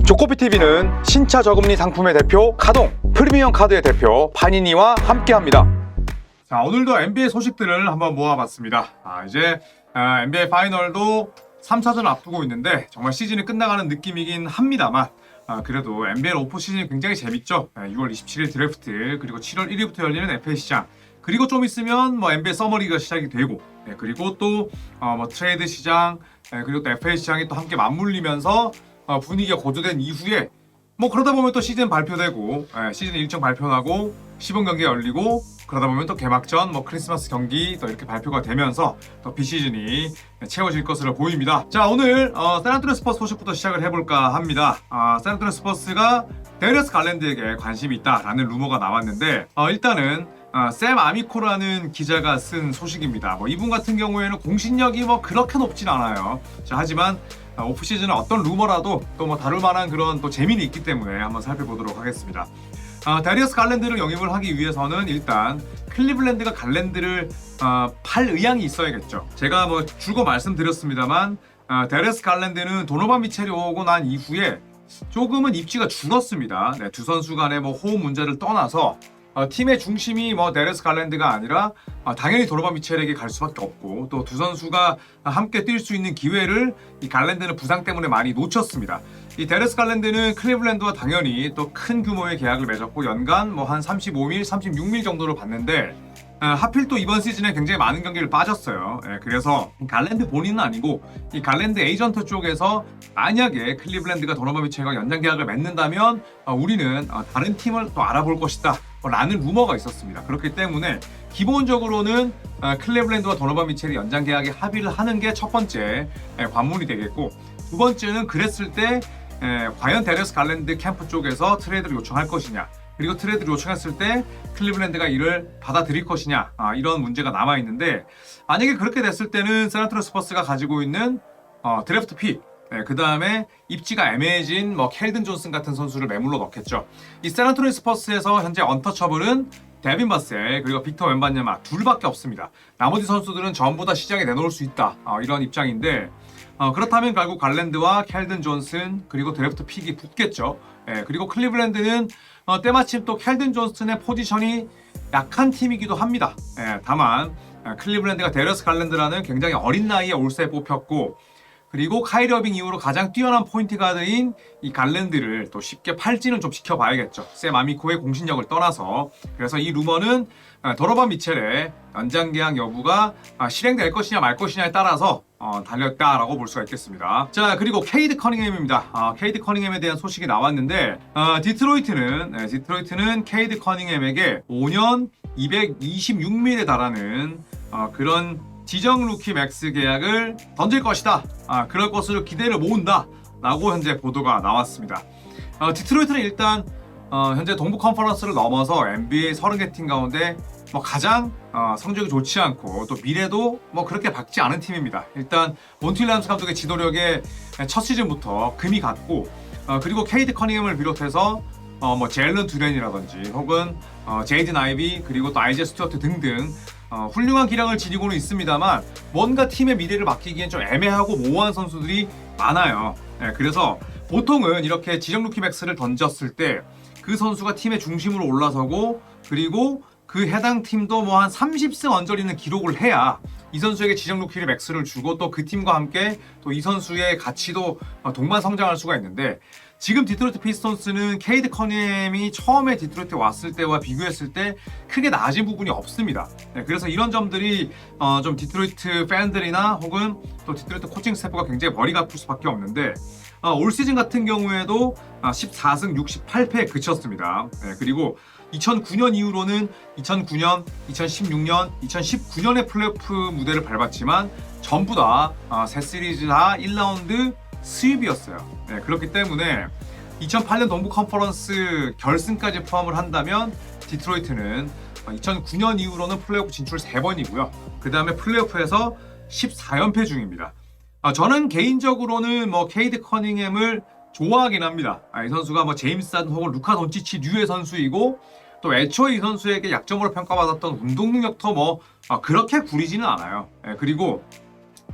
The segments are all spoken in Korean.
조코피TV는 신차 저금리 상품의 대표 카동, 프리미엄 카드의 대표 파니니와 함께합니다. 자, 오늘도 NBA 소식들을 한번 모아봤습니다. 이제 NBA 파이널도 3차전 앞두고 있는데 정말 시즌이 끝나가는 느낌이긴 합니다만 그래도 NBA 오프 시즌이 굉장히 재밌죠. 6월 27일 드래프트, 그리고 7월 1일부터 열리는 FA 시장, 그리고 좀 있으면 NBA 서머리가 시작이 되고, 그리고 또 트레이드 시장, 그리고 또 FA 시장이 또 함께 맞물리면서 분위기가 고조된 이후에 그러다 보면 또 시즌 발표되고, 시즌 일정 발표하고 시범 경기가 열리고, 그러다 보면 또 개막전, 크리스마스 경기 또 이렇게 발표가 되면서 또 비시즌이 채워질 것으로 보입니다. 자, 오늘 샌안토니오 스퍼스 소식부터 시작을 해볼까 합니다. 샌안토니오 스퍼스가 데리어스 갈랜드에게 관심이 있다라는 루머가 나왔는데, 일단은 샘 아미코라는 기자가 쓴 소식입니다. 이분 같은 경우에는 공신력이 그렇게 높진 않아요. 자, 하지만 오프시즌은 어떤 루머라도 또 다룰 만한 그런 또 재미는 있기 때문에 한번 살펴보도록 하겠습니다. 데리어스 갈랜드를 영입을 하기 위해서는 일단 클리블랜드가 갈랜드를 팔 의향이 있어야겠죠. 제가 줄거 말씀드렸습니다만 데리어스 갈랜드는 도노반 미첼이 오고 난 이후에 조금은 입지가 줄었습니다. 두 선수 간의 호흡 문제를 떠나서 팀의 중심이 데리어스 갈랜드가 아니라 당연히 도노반 미첼에게 갈 수밖에 없고, 또 두 선수가 함께 뛸 수 있는 기회를 이 갈랜드는 부상 때문에 많이 놓쳤습니다. 이 데리어스 갈랜드는 클리블랜드와 당연히 또 큰 규모의 계약을 맺었고, 연간 한 35밀, 36밀 정도를 받는데 하필 또 이번 시즌에 굉장히 많은 경기를 빠졌어요. 그래서 갈랜드 본인은 아니고 이 갈랜드 에이전트 쪽에서 만약에 클리블랜드가 도노반 미첼과 연장 계약을 맺는다면 우리는 다른 팀을 또 알아볼 것이다 라는 루머가 있었습니다. 그렇기 때문에 기본적으로는 클리블랜드와 도노반 미첼이 연장 계약에 합의를 하는 게 첫 번째 관문이 되겠고, 두 번째는 그랬을 때 과연 데리어스 갈랜드 캠프 쪽에서 트레이드를 요청할 것이냐, 그리고 트레이드를 요청했을 때 클리블랜드가 이를 받아들일 것이냐, 이런 문제가 남아있는데, 만약에 그렇게 됐을 때는 샌안토니오 스퍼스가 가지고 있는 드래프트 픽, 그 다음에 입지가 애매해진 켈든 존슨 같은 선수를 매물로 넣겠죠. 이 샌안토니오 스퍼스에서 현재 언터처블은 데빈 바셀 그리고 빅터 웬바냐마 둘밖에 없습니다. 나머지 선수들은 전부 다 시장에 내놓을 수 있다, 이런 입장인데, 그렇다면 결국 갈랜드와 켈든 존슨 그리고 드래프트 픽이 붙겠죠. 그리고 클리블랜드는 때마침 또 켈든 존슨의 포지션이 약한 팀이기도 합니다. 다만 클리블랜드가 데리어스 갈랜드라는 굉장히 어린 나이에 올스에 뽑혔고, 그리고 카이리 어빙 이후로 가장 뛰어난 포인트 가드인 이 갈랜드를 또 쉽게 팔지는 좀 지켜봐야겠죠. 샘 아미코의 공신력을 떠나서. 그래서 이 루머는 도노반 미첼의 연장 계약 여부가 실행될 것이냐 말 것이냐에 따라서 달렸다라고 볼 수가 있겠습니다. 자, 그리고 케이드 커닝햄입니다. 케이드 커닝햄에 대한 소식이 나왔는데, 디트로이트는 케이드 커닝햄에게 5년 226밀에 달하는 그런 지정 루키 맥스 계약을 던질 것이다, 그럴 것으로 기대를 모은다 라고 현재 보도가 나왔습니다. 디트로이트는 일단 현재 동부 컨퍼런스를 넘어서 NBA 30개 팀 가운데 가장 성적이 좋지 않고 또 미래도 그렇게 밝지 않은 팀입니다. 일단 몬티 윌리엄스 감독의 지도력에 첫 시즌부터 금이 갔고, 그리고 케이드 커닝햄을 비롯해서 제일런 두렌이라든지 혹은 제이든 아이비 그리고 또 아이제 스튜어트 등등 훌륭한 기량을 지니고는 있습니다만 뭔가 팀의 미래를 맡기기엔 좀 애매하고 모호한 선수들이 많아요. 그래서 보통은 이렇게 지정 루키 맥스를 던졌을 때 그 선수가 팀의 중심으로 올라서고, 그리고 그 해당 팀도 한 30승 언저리는 기록을 해야 이 선수에게 지정 루키를 맥스를 주고 또 그 팀과 함께 또 이 선수의 가치도 동반 성장할 수가 있는데, 지금 디트로이트 피스톤스는 케이드 커닝햄이 처음에 디트로이트에 왔을 때와 비교했을 때 크게 나아진 부분이 없습니다. 그래서 이런 점들이 좀 디트로이트 팬들이나 혹은 또 디트로이트 코칭 스태프가 굉장히 머리가 아플 수밖에 없는데, 올 시즌 같은 경우에도 14승 68패에 그쳤습니다. 그리고 2009년 이후로는 2009년, 2016년, 2019년의 플레이오프 무대를 밟았지만 전부 다 세 시리즈 다 1라운드 수입이었어요. 그렇기 때문에 2008년 동부 컨퍼런스 결승까지 포함을 한다면 디트로이트는 2009년 이후로는 플레이오프 진출 3번이고요. 그 다음에 플레이오프에서 14연패 중입니다. 저는 개인적으로는 케이드 커닝햄을 좋아하긴 합니다. 이 선수가 제임스 하든 혹은 루카 돈치치 류의 선수이고, 또 애초에 이 선수에게 약점으로 평가받았던 운동 능력도 그렇게 구리지는 않아요. 그리고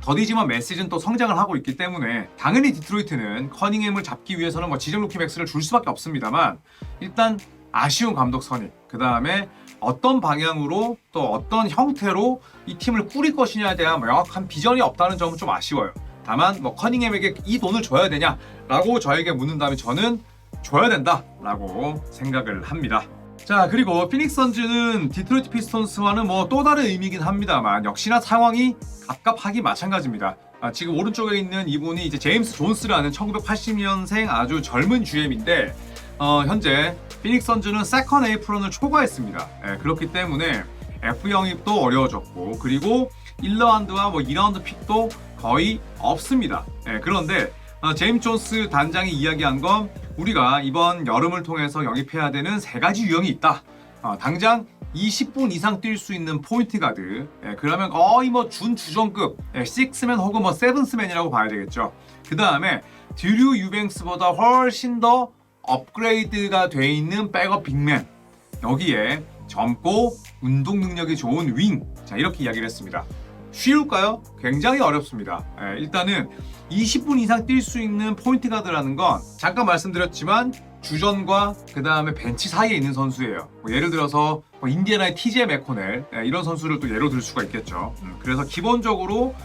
더디지만 메시지는 또 성장을 하고 있기 때문에 당연히 디트로이트는 커닝햄을 잡기 위해서는 뭐 지정 루키 맥스를 줄 수밖에 없습니다만 일단 아쉬운 감독 선임, 그 다음에 어떤 방향으로 또 어떤 형태로 이 팀을 꾸릴 것이냐에 대한 명확한 비전이 없다는 점은 좀 아쉬워요. 다만 뭐 커닝햄에게 이 돈을 줘야 되냐라고 저에게 묻는다면 저는 줘야 된다라고 생각을 합니다. 자, 그리고 피닉스 선즈는 디트로이트 피스톤스와는 뭐 또 다른 의미긴 합니다만 역시나 상황이 갑갑하기 마찬가지입니다. 지금 오른쪽에 있는 이분이 이제 제임스 존스라는 1980년생 아주 젊은 GM인데 현재 피닉스 선즈는 세컨 에이프런을 초과했습니다. 그렇기 때문에 F 영입도 어려워졌고, 그리고 1라운드와 뭐 2라운드 픽도 거의 없습니다. 그런데 제임스 존스 단장이 이야기한 건 우리가 이번 여름을 통해서 영입해야 되는 3가지 유형이 있다. 당장 20분 이상 뛸 수 있는 포인트 가드, 그러면 거의 뭐 준주전급 6맨 혹은 뭐 7스맨이라고 봐야 되겠죠. 그 다음에 드류 유뱅스보다 훨씬 더 업그레이드가 돼 있는 백업 빅맨, 여기에 젊고 운동 능력이 좋은 윙. 자, 이렇게 이야기를 했습니다. 쉬울까요? 굉장히 어렵습니다. 일단은 20분 이상 뛸 수 있는 포인트 가드라는 건 잠깐 말씀드렸지만 주전과 그 다음에 벤치 사이에 있는 선수예요. 예를 들어서 인디애나의 TJ 맥코넬, 이런 선수를 또 예로 들 수가 있겠죠. 그래서 기본적으로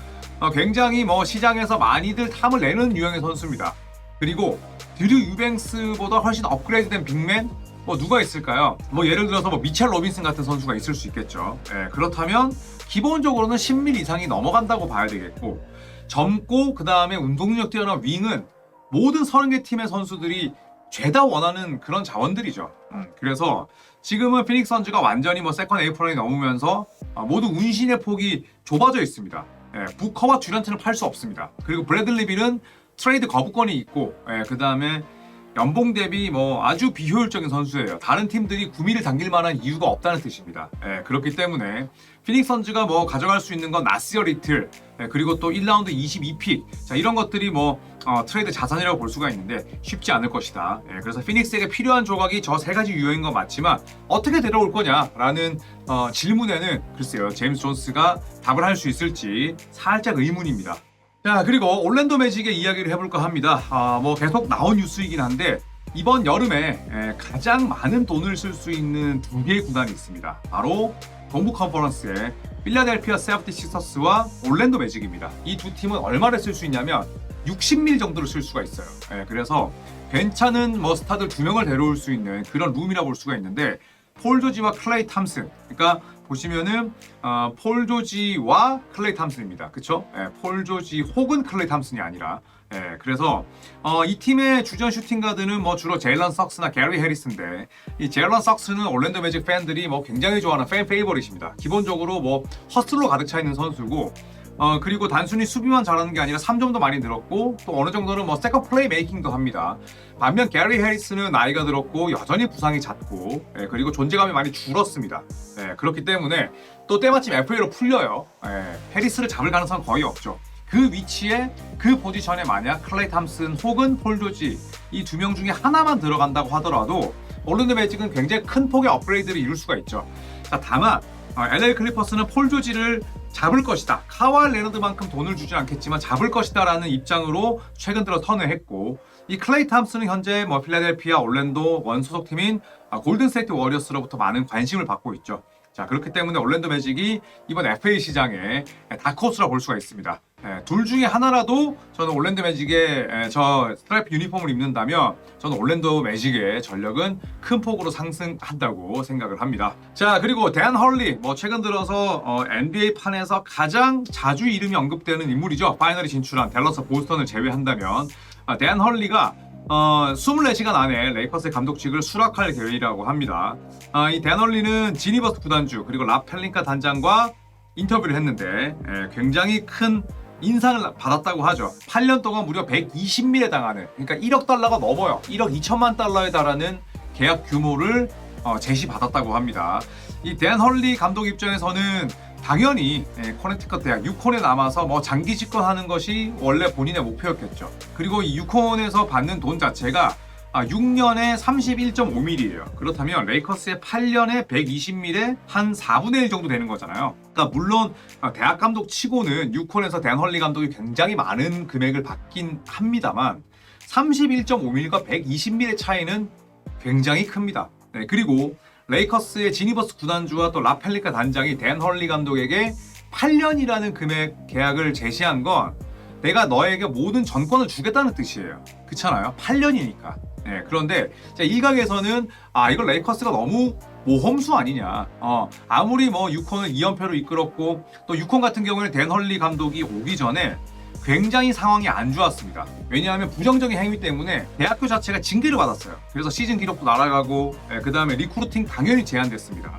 굉장히 뭐 시장에서 많이들 탐을 내는 유형의 선수입니다. 그리고 드류 유뱅스보다 훨씬 업그레이드된 빅맨, 뭐 누가 있을까요? 뭐 예를 들어서 뭐 미첼 로빈슨 같은 선수가 있을 수 있겠죠. 그렇다면 기본적으로는 10mm 이상이 넘어간다고 봐야 되겠고, 젊고 그 다음에 운동력 뛰어난 윙은 모든 30개 팀의 선수들이 죄다 원하는 그런 자원들이죠. 그래서 지금은 피닉스 선즈가 완전히 뭐 세컨 에이프런이 넘으면서 모두 운신의 폭이 좁아져 있습니다. 부커와 듀란트는 팔 수 없습니다. 그리고 브래들리 빌은 트레이드 거부권이 있고, 그 다음에 연봉 대비 뭐 아주 비효율적인 선수예요. 다른 팀들이 구미를 당길 만한 이유가 없다는 뜻입니다. 그렇기 때문에 피닉스 선즈가 뭐 가져갈 수 있는 건 나시어 리틀, 그리고 또 1라운드 22픽, 자, 이런 것들이 뭐 트레이드 자산이라고 볼 수가 있는데 쉽지 않을 것이다. 그래서 피닉스에게 필요한 조각이 저 3가지 유형인 건 맞지만 어떻게 데려올 거냐라는 질문에는 글쎄요, 제임스 존스가 답을 할 수 있을지 살짝 의문입니다. 자, 그리고 올랜도 매직의 이야기를 해볼까 합니다. 뭐 계속 나온 뉴스이긴 한데 이번 여름에 가장 많은 돈을 쓸 수 있는 2개의 구단이 있습니다. 바로 동부 컨퍼런스의 필라델피아 세븐티식서스와 올랜도 매직입니다. 이 두 팀은 얼마를 쓸 수 있냐면 60밀 정도를 쓸 수가 있어요. 그래서 괜찮은 뭐 스타들 2명을 데려올 수 있는 그런 룸이라 볼 수가 있는데, 폴 조지와 클레이 탐슨, 그러니까 보시면은 폴 조지와 클레이 탐슨입니다. 그쵸? 폴 조지 혹은 클레이 탐슨이 아니라, 그래서 이 팀의 주전 슈팅 가드는 뭐 주로 제일런 석스나 게리 해리스인데, 이 제일런 석스는 올랜도 매직 팬들이 뭐 굉장히 좋아하는 팬 페이버릿입니다. 기본적으로 뭐 허슬로 가득 차 있는 선수고, 그리고 단순히 수비만 잘하는 게 아니라 3점도 많이 늘었고, 또 어느 정도는 뭐 세컨 플레이 메이킹도 합니다. 반면 게리 해리스는 나이가 들었고 여전히 부상이 잦고, 그리고 존재감이 많이 줄었습니다. 그렇기 때문에 또 때마침 FA로 풀려요. 해리스를 잡을 가능성은 거의 없죠. 그 위치에, 그 포지션에 만약 클레이 탐슨 혹은 폴 조지 이 2명 중에 하나만 들어간다고 하더라도 올랜도 매직은 굉장히 큰 폭의 업그레이드를 이룰 수가 있죠. 자, 다만 LA 클리퍼스는 폴 조지를 잡을 것이다, 카와이 레너드만큼 돈을 주진 않겠지만 잡을 것이다 라는 입장으로 최근 들어 턴을 했고, 이 클레이 탐슨은 현재 뭐 필라델피아 올랜도 원소속팀인 골든 스테이트 워리어스로부터 많은 관심을 받고 있죠. 자, 그렇기 때문에 올랜도 매직이 이번 FA 시장에 다크호스라 볼 수가 있습니다. 둘 중에 하나라도 저는 올랜도 매직의 저 스트라이프 유니폼을 입는다면 저는 올랜도 매직의 전력은 큰 폭으로 상승한다고 생각을 합니다. 자, 그리고 댄 헐리, 뭐 최근 들어서 NBA 판에서 가장 자주 이름이 언급되는 인물이죠. 파이널에 진출한 댈러스 보스턴을 제외한다면 댄 헐리가 24시간 안에 레이커스의 감독직을 수락할 계획이라고 합니다. 이 댄 헐리는 지니버스 구단주 그리고 랍 펠린카 단장과 인터뷰를 했는데 굉장히 큰 인상을 받았다고 하죠. 8년 동안 무려 120밀에 해당하는, 그러니까 1억 달러가 넘어요. 1억 2천만 달러에 달하는 계약 규모를 제시받았다고 합니다. 이 댄 헐리 감독 입장에서는 당연히 코네티컷 대학 유콘에 남아서 뭐 장기 집권하는 것이 원래 본인의 목표였겠죠. 그리고 이 유콘에서 받는 돈 자체가 6년에 31.5mm예요. 그렇다면 레이커스의 8년에 120mm의 한 4분의 1 정도 되는 거잖아요. 그러니까 물론 대학 감독 치고는 유콘에서 댄 헐리 감독이 굉장히 많은 금액을 받긴 합니다만 31.5mm과 120mm의 차이는 굉장히 큽니다. 네, 그리고 레이커스의 지니버스 구단주와 또 라펠리카 단장이 댄 헐리 감독에게 8년이라는 금액 계약을 제시한 건 내가 너에게 모든 전권을 주겠다는 뜻이에요. 그렇잖아요. 8년이니까. 네, 그런데 일각에서는 이거 레이커스가 너무 모험수 아니냐. 아무리 뭐 유콘을 2연패로 이끌었고 또 유콘 같은 경우에는 댄 헐리 감독이 오기 전에 굉장히 상황이 안 좋았습니다. 왜냐하면 부정적인 행위 때문에 대학교 자체가 징계를 받았어요. 그래서 시즌 기록도 날아가고 그 다음에 리크루팅 당연히 제한됐습니다.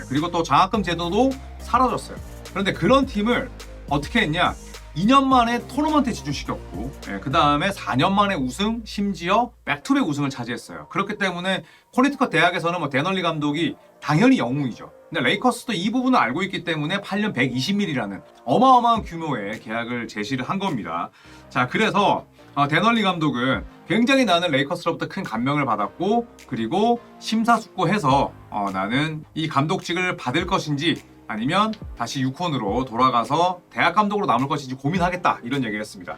그리고 또 장학금 제도도 사라졌어요. 그런데 그런 팀을 어떻게 했냐? 2년 만에 토너먼트에 진출시켰고 그 다음에 4년 만에 우승, 심지어 백투백 우승을 차지했어요. 그렇기 때문에 코네티컷 대학에서는 뭐 댄 헐리 감독이 당연히 영웅이죠. 근데 레이커스도 이 부분을 알고 있기 때문에 8년 120mm라는 어마어마한 규모의 계약을 제시를 한 겁니다. 자, 그래서 댄 헐리 감독은 굉장히 나는 레이커스로부터 큰 감명을 받았고 그리고 심사숙고해서 나는 이 감독직을 받을 것인지 아니면 다시 유콘으로 돌아가서 대학 감독으로 남을 것인지 고민하겠다 이런 얘기를 했습니다.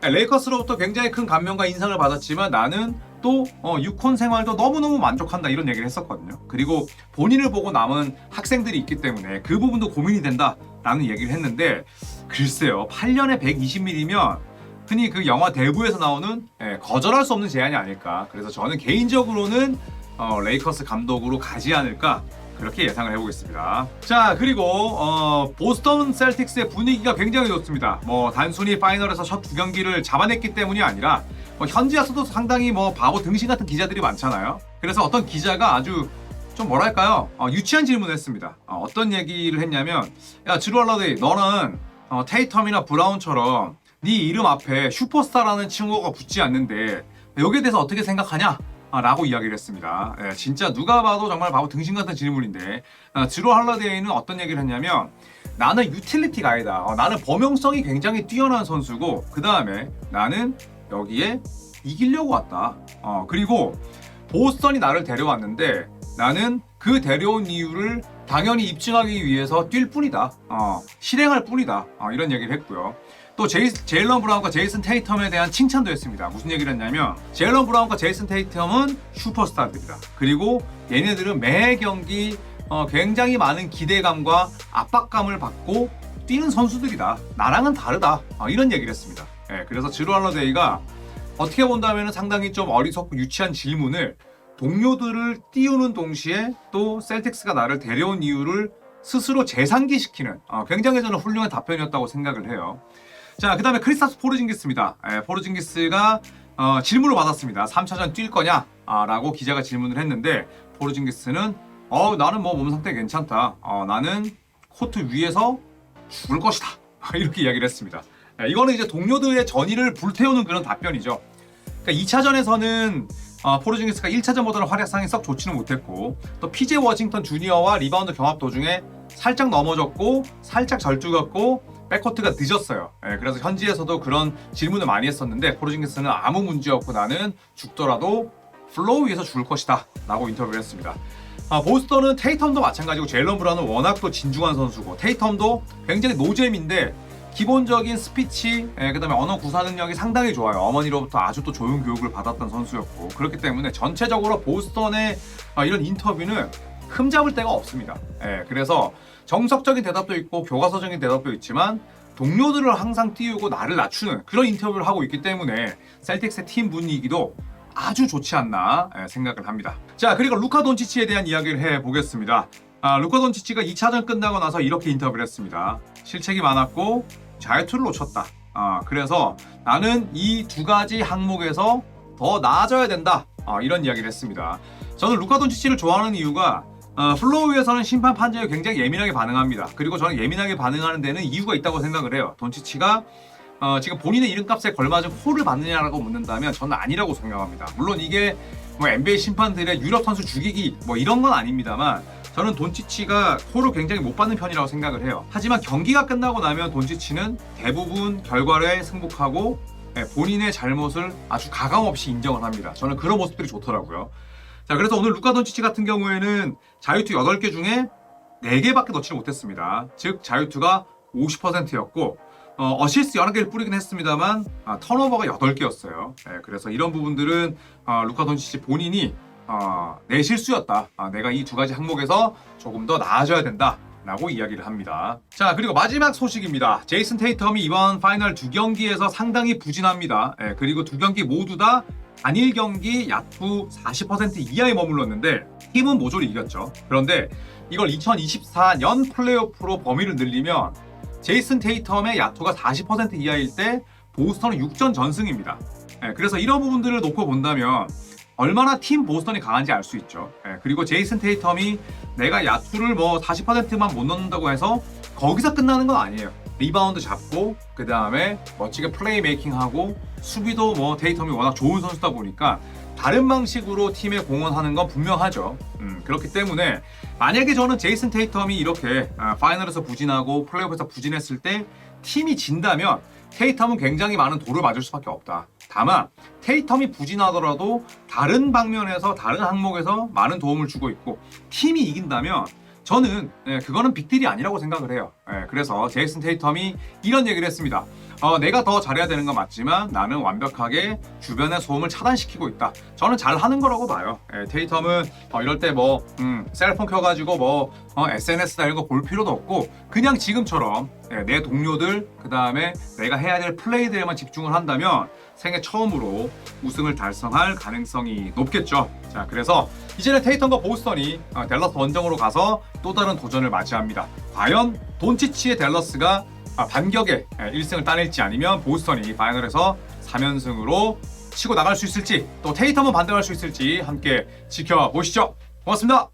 레이커스로부터 굉장히 큰 감명과 인상을 받았지만 나는 또 유콘 생활도 너무너무 만족한다 이런 얘기를 했었거든요. 그리고 본인을 보고 남은 학생들이 있기 때문에 그 부분도 고민이 된다 라는 얘기를 했는데 글쎄요 8년에 120mm면 흔히 그 영화 대부에서 나오는 거절할 수 없는 제안이 아닐까. 그래서 저는 개인적으로는 레이커스 감독으로 가지 않을까 그렇게 예상을 해보겠습니다. 자, 그리고 보스턴 셀틱스의 분위기가 굉장히 좋습니다. 뭐 단순히 파이널에서 첫 두 경기를 잡아냈기 때문이 아니라 현지에서도 상당히 뭐 바보 등신 같은 기자들이 많잖아요. 그래서 어떤 기자가 아주 좀 뭐랄까요 유치한 질문을 했습니다. 어떤 얘기를 했냐면 야 드루 할러데이 너는 테이텀이나 브라운처럼 네 이름 앞에 슈퍼스타라는 칭호가 붙지 않는데 여기에 대해서 어떻게 생각하냐? 라고 이야기를 했습니다. 진짜 누가 봐도 정말 바보 등신 같은 질문인데 드루 할러데이는 어떤 얘기를 했냐면 나는 유틸리티 가이다. 나는 범용성이 굉장히 뛰어난 선수고 그 다음에 나는 여기에 이기려고 왔다. 그리고 보스턴이 나를 데려왔는데 나는 그 데려온 이유를 당연히 입증하기 위해서 뛸 뿐이다. 실행할 뿐이다. 이런 얘기를 했고요. 또 제일런 브라운과 제이슨 테이텀에 대한 칭찬도 했습니다. 무슨 얘기를 했냐면 제일런 브라운과 제이슨 테이텀은 슈퍼스타들이다. 그리고 얘네들은 매 경기 굉장히 많은 기대감과 압박감을 받고 뛰는 선수들이다. 나랑은 다르다. 이런 얘기를 했습니다. 그래서 드루 할러데이가 어떻게 본다면 상당히 좀 어리석고 유치한 질문을 동료들을 띄우는 동시에 또 셀틱스가 나를 데려온 이유를 스스로 재상기시키는 굉장히 저는 훌륭한 답변이었다고 생각을 해요. 자, 그 다음에 크리스타스 포르징기스입니다. 포르징기스가 질문을 받았습니다. 3차전 뛸 거냐? 라고 기자가 질문을 했는데 포르징기스는 나는 뭐 몸 상태 괜찮다. 나는 코트 위에서 죽을 것이다. 이렇게 이야기를 했습니다. 이거는 이제 동료들의 전의를 불태우는 그런 답변이죠. 그러니까 2차전에서는 포르징기스가 1차전보다는 활약상이 썩 좋지는 못했고 또 PJ 워싱턴 주니어와 리바운드 경합 도중에 살짝 넘어졌고 살짝 절뚝였고 백코트가 늦었어요. 그래서 현지에서도 그런 질문을 많이 했었는데 포르징기스는 아무 문제 없고 나는 죽더라도 플로우 위에서 죽을 것이다 라고 인터뷰를 했습니다. 보스턴은 테이텀도 마찬가지고 제일런 브라운은 워낙 또 진중한 선수고 테이텀도 굉장히 노잼인데 기본적인 스피치, 그 다음에 언어 구사 능력이 상당히 좋아요. 어머니로부터 아주 또 좋은 교육을 받았던 선수였고 그렇기 때문에 전체적으로 보스턴의 이런 인터뷰는 흠잡을 데가 없습니다. 그래서 정석적인 대답도 있고 교과서적인 대답도 있지만 동료들을 항상 띄우고 나를 낮추는 그런 인터뷰를 하고 있기 때문에 셀틱스의 팀 분위기도 아주 좋지 않나 생각을 합니다. 자, 그리고 루카 돈치치에 대한 이야기를 해보겠습니다. 루카 돈치치가 2차전 끝나고 나서 이렇게 인터뷰를 했습니다. 실책이 많았고 자유투를 놓쳤다. 그래서 나는 이 두 가지 항목에서 더 나아져야 된다. 이런 이야기를 했습니다. 저는 루카 돈치치를 좋아하는 이유가 플로우에서는 심판 판정에 굉장히 예민하게 반응합니다. 그리고 저는 예민하게 반응하는 데는 이유가 있다고 생각을 해요. 돈치치가 지금 본인의 이름값에 걸맞은 홀을 받느냐라고 묻는다면 저는 아니라고 생각합니다. 물론 이게 뭐 NBA 심판들의 유럽 선수 죽이기 뭐 이런 건 아닙니다만 저는 돈치치가 홀을 굉장히 못 받는 편이라고 생각을 해요. 하지만 경기가 끝나고 나면 돈치치는 대부분 결과에 승복하고 본인의 잘못을 아주 가감없이 인정을 합니다. 저는 그런 모습들이 좋더라고요. 자, 그래서 오늘 루카 돈치치 같은 경우에는 자유투 8개 중에 4개밖에 넣지를 못했습니다. 즉 자유투가 50%였고 어시스트 여러 개를 뿌리긴 했습니다만 턴오버가 8개였어요. 그래서 이런 부분들은 루카 돈치치 본인이 내 실수였다. 내가 이 두 가지 항목에서 조금 더 나아져야 된다. 라고 이야기를 합니다. 자, 그리고 마지막 소식입니다. 제이슨 테이텀이 이번 파이널 2경기에서 상당히 부진합니다. 그리고 2경기 모두 다 단일 경기 야투 40% 이하에 머물렀는데 팀은 모조리 이겼죠. 그런데 이걸 2024년 플레이오프로 범위를 늘리면 제이슨 테이텀의 야투가 40% 이하일 때 보스턴은 6전 전승입니다. 그래서 이런 부분들을 놓고 본다면 얼마나 팀 보스턴이 강한지 알 수 있죠. 그리고 제이슨 테이텀이 내가 야투를 뭐 40%만 못 넣는다고 해서 거기서 끝나는 건 아니에요. 리바운드 잡고 그 다음에 멋지게 플레이 메이킹하고 수비도 뭐 테이텀이 워낙 좋은 선수다 보니까 다른 방식으로 팀에 공헌하는 건 분명하죠. 그렇기 때문에 만약에 저는 제이슨 테이텀이 이렇게 파이널에서 부진하고 플레이오프에서 부진했을 때 팀이 진다면 테이텀은 굉장히 많은 돌을 맞을 수밖에 없다. 다만 테이텀이 부진하더라도 다른 방면에서 다른 항목에서 많은 도움을 주고 있고 팀이 이긴다면 저는 그거는 빅딜이 아니라고 생각을 해요. 그래서 제이슨 테이텀이 이런 얘기를 했습니다. 내가 더 잘해야 되는 건 맞지만 나는 완벽하게 주변의 소음을 차단시키고 있다. 저는 잘하는 거라고 봐요. 테이텀은 이럴 때 뭐 셀폰 켜가지고 뭐 SNS나 이런 거 볼 필요도 없고 그냥 지금처럼 내 동료들 그 다음에 내가 해야 될 플레이들에만 집중을 한다면 생애 처음으로 우승을 달성할 가능성이 높겠죠. 자, 그래서 이제는 테이텀과 보스턴이 댈러스 원정으로 가서 또 다른 도전을 맞이합니다. 과연 돈치치의 댈러스가 반격에 1승을 따낼지 아니면 보스턴이 파이널에서 3연승으로 치고 나갈 수 있을지 또 테이텀은 반등할 수 있을지 함께 지켜보시죠. 고맙습니다.